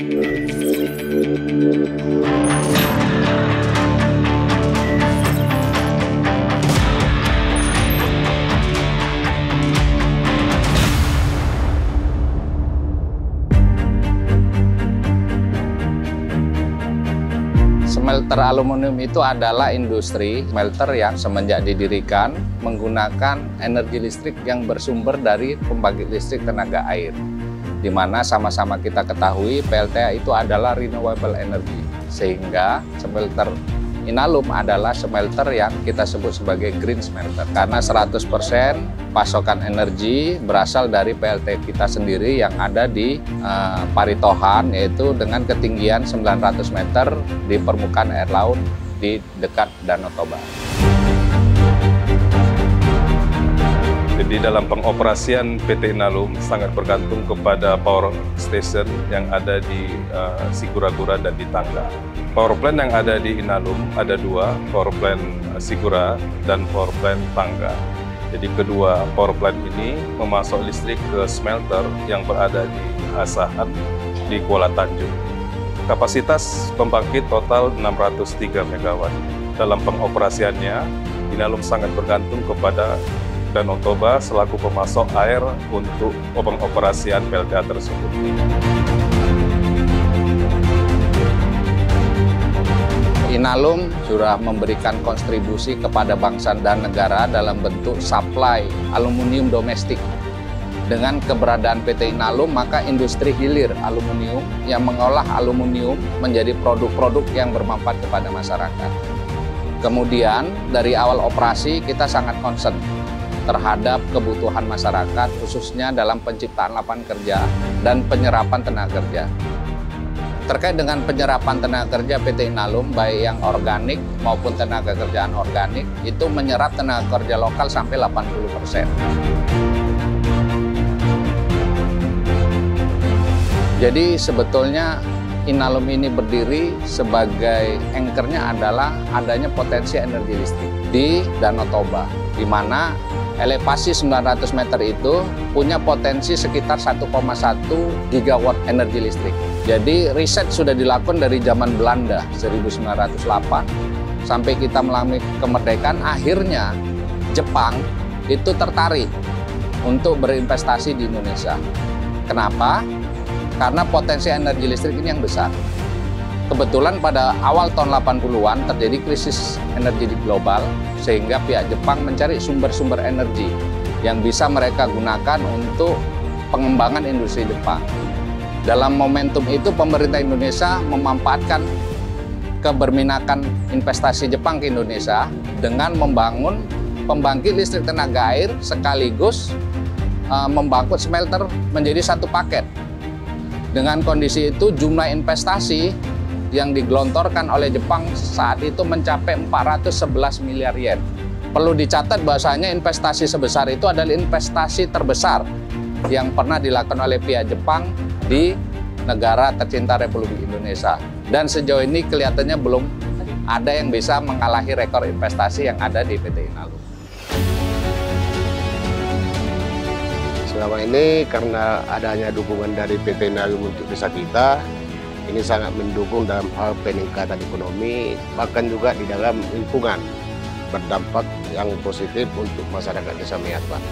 Smelter aluminium itu adalah industri smelter yang semenjak didirikan menggunakan energi listrik yang bersumber dari pembangkit listrik tenaga air. Di mana sama-sama kita ketahui PLTA itu adalah renewable energy. Sehingga smelter Inalum adalah smelter yang kita sebut sebagai green smelter. Karena 100% pasokan energi berasal dari PLTA kita sendiri yang ada di Paritohan, yaitu dengan ketinggian 900 meter di permukaan air laut di dekat Danau Toba. Jadi dalam pengoperasian PT Inalum sangat bergantung kepada power station yang ada di Sigura-gura dan di Tangga. Power plant yang ada di Inalum ada dua, power plant Sigura dan power plant Tangga. Jadi kedua power plant ini memasok listrik ke smelter yang berada di Asahan di Kuala Tanjung. Kapasitas pembangkit total 603 MW. Dalam pengoperasiannya, Inalum sangat bergantung kepada Danau Toba selaku pemasok air untuk pengoperasian PLTA tersebut. Inalum sudah memberikan kontribusi kepada bangsa dan negara dalam bentuk supply aluminium domestik. Dengan keberadaan PT Inalum, maka industri hilir aluminium yang mengolah aluminium menjadi produk-produk yang bermanfaat kepada masyarakat. Kemudian dari awal operasi kita sangat concern terhadap kebutuhan masyarakat, khususnya dalam penciptaan lapangan kerja dan penyerapan tenaga kerja. Terkait dengan penyerapan tenaga kerja PT Inalum, baik yang organik maupun tenaga kerjaan organik, itu menyerap tenaga kerja lokal sampai 80%. Jadi sebetulnya Inalum ini berdiri sebagai anchor-nya adalah adanya potensi energi listrik di Danau Toba, di mana elevasi 900 meter itu punya potensi sekitar 1,1 gigawatt energi listrik. Jadi riset sudah dilakukan dari zaman Belanda 1908 sampai kita mengalami kemerdekaan, akhirnya Jepang itu tertarik untuk berinvestasi di Indonesia. Kenapa? Karena potensi energi listrik ini yang besar. Kebetulan pada awal tahun 80-an terjadi krisis energi di global, sehingga pihak Jepang mencari sumber-sumber energi yang bisa mereka gunakan untuk pengembangan industri Jepang. Dalam momentum itu, pemerintah Indonesia memanfaatkan keberminakan investasi Jepang ke Indonesia dengan membangun pembangkit listrik tenaga air sekaligus membangun smelter menjadi satu paket. Dengan kondisi itu, jumlah investasi yang digelontorkan oleh Jepang saat itu mencapai 411 miliar yen. Perlu dicatat bahwasanya investasi sebesar itu adalah investasi terbesar yang pernah dilakukan oleh pihak Jepang di negara tercinta Republik Indonesia. Dan sejauh ini kelihatannya belum ada yang bisa mengalahi rekor investasi yang ada di PT Inalum. Selama ini karena adanya dukungan dari PT Inalum untuk desa kita, ini sangat mendukung dalam hal peningkatan ekonomi, bahkan juga di dalam lingkungan, berdampak yang positif untuk masyarakat Desa Meatbah.